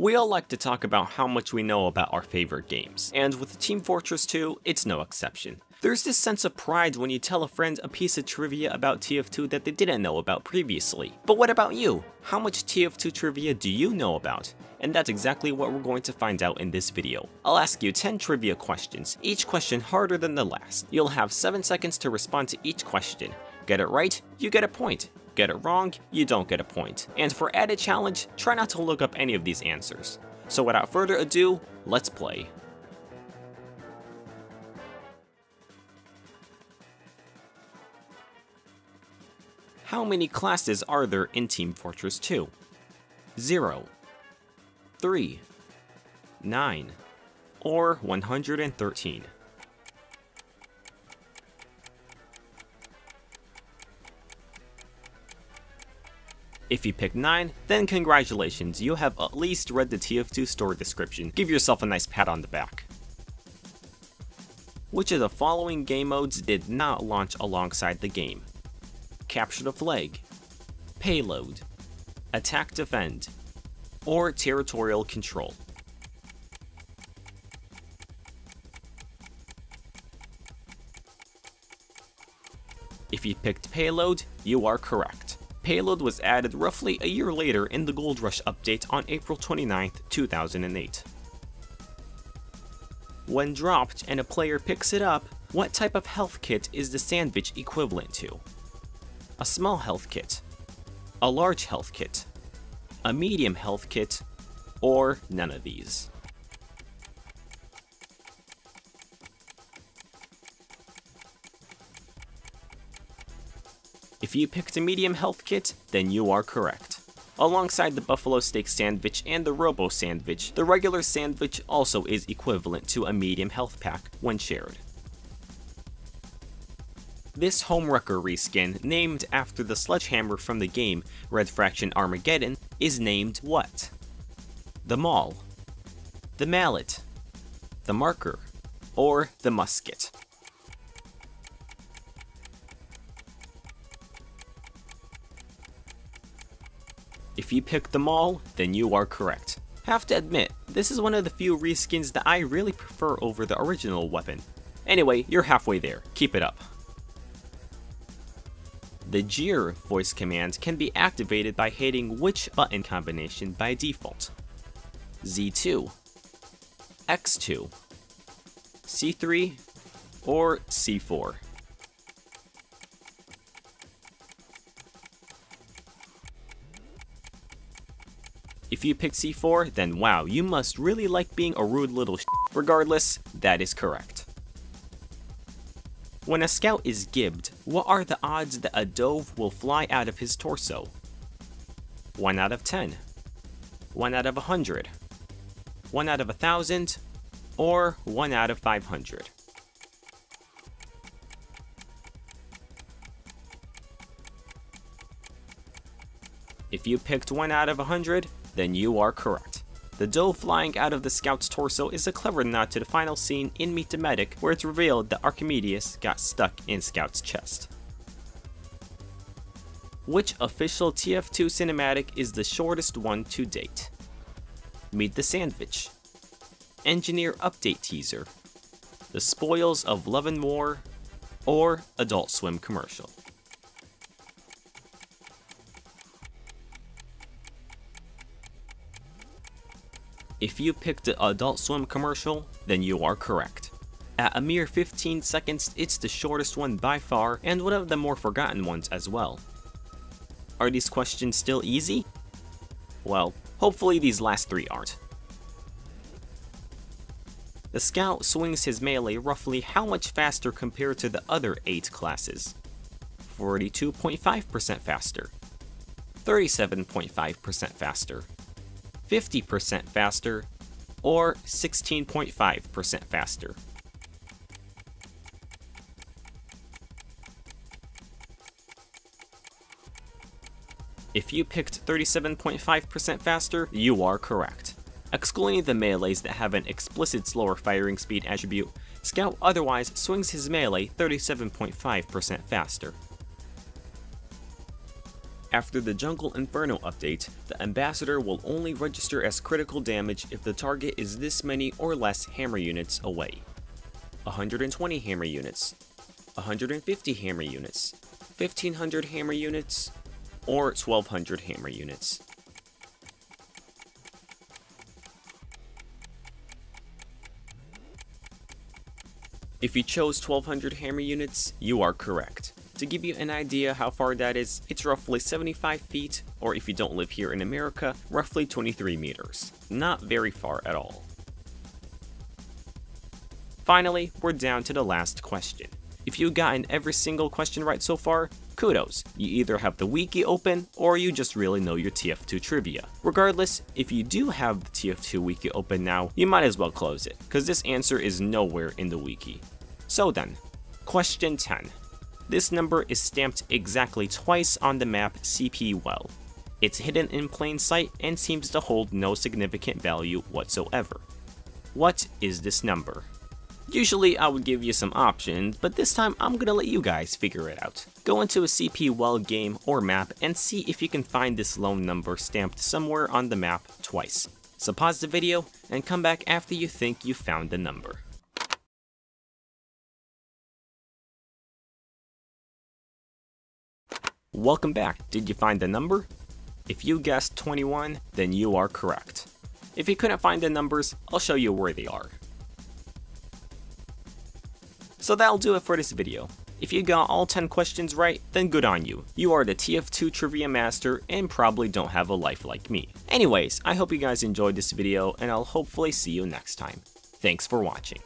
We all like to talk about how much we know about our favorite games, and with Team Fortress 2, it's no exception. There's this sense of pride when you tell a friend a piece of trivia about TF2 that they didn't know about previously. But what about you? How much TF2 trivia do you know about? And that's exactly what we're going to find out in this video. I'll ask you 10 trivia questions, each question harder than the last. You'll have 7 seconds to respond to each question. Get it right, you get a point. Get it wrong, you don't get a point. And for added challenge, try not to look up any of these answers. So without further ado, let's play. How many classes are there in Team Fortress 2? 0, 3, 9, or 113? If you pick 9, then congratulations, you have at least read the TF2 story description. Give yourself a nice pat on the back. Which of the following game modes did not launch alongside the game? Capture the Flag, Payload, Attack Defend, or Territorial Control? If you picked Payload, you are correct. Payload was added roughly a year later in the Gold Rush update on April 29, 2008. When dropped and a player picks it up, what type of health kit is the sandwich equivalent to? A small health kit, a large health kit, a medium health kit, or none of these? If you picked a medium health kit, then you are correct. Alongside the buffalo steak sandwich and the robo sandwich, the regular sandwich also is equivalent to a medium health pack when shared. This Homewrecker reskin, named after the sledgehammer from the game Red Faction Armageddon, is named what? The MAUL, the MALLET, the Marker, or the Musket? If you picked the MAUL, then you are correct. Have to admit, this is one of the few reskins that I really prefer over the original weapon. Anyway, you're halfway there, keep it up. The jeer voice command can be activated by hitting which button combination by default? Z2, X2, C3, or C4? If you picked C4, then wow, you must really like being a rude little shit. Regardless, that is correct. When a scout is gibbed, what are the odds that a dove will fly out of his torso? 1 out of 10, 1 out of 100, 1 out of 1,000, or 1 out of 500? If you picked 1 out of 100, then you are correct. The dove flying out of the scout's torso is a clever nod to the final scene in Meet the Medic, where it's revealed that Archimedes got stuck in Scout's chest. Which official TF2 cinematic is the shortest one to date? Meet the Sandwich, Engineer Update Teaser, The Spoils of Love and War, or Adult Swim Commercial? If you picked the Adult Swim commercial, then you are correct. At a mere 15 seconds, it's the shortest one by far, and one of the more forgotten ones as well. Are these questions still easy? Well, hopefully these last 3 aren't. The Scout swings his melee roughly how much faster compared to the other 8 classes? 42.5% faster, 37.5% faster, 50% faster, or 16.5% faster? If you picked 37.5% faster, you are correct. Excluding the melees that have an explicit slower firing speed attribute, Scout otherwise swings his melee 37.5% faster. After the Jungle Inferno update, the Ambassador will only register as critical damage if the target is this many or less hammer units away. 120 hammer units, 150 hammer units, 1500 hammer units, or 1200 hammer units. If you chose 1200 hammer units, you are correct. To give you an idea how far that is, it's roughly 75 feet, or if you don't live here in America, roughly 23 meters. Not very far at all. Finally, we're down to the last question. If you've gotten every single question right so far, kudos. You either have the wiki open, or you just really know your TF2 trivia. Regardless, if you do have the TF2 wiki open now, you might as well close it, because this answer is nowhere in the wiki. So then, question 10. This number is stamped exactly twice on the map CP Well. It's hidden in plain sight and seems to hold no significant value whatsoever. What is this number? Usually I would give you some options, but this time I'm gonna let you guys figure it out. Go into a CP Well game or map and see if you can find this lone number stamped somewhere on the map twice. So pause the video and come back after you think you found the number. Welcome back. Did you find the number? If you guessed 21, then you are correct. If you couldn't find the numbers, I'll show you where they are. So that'll do it for this video. If you got all 10 questions right, then good on you. You are the TF2 trivia master and probably don't have a life like me. Anyways, I hope you guys enjoyed this video and I'll hopefully see you next time. Thanks for watching.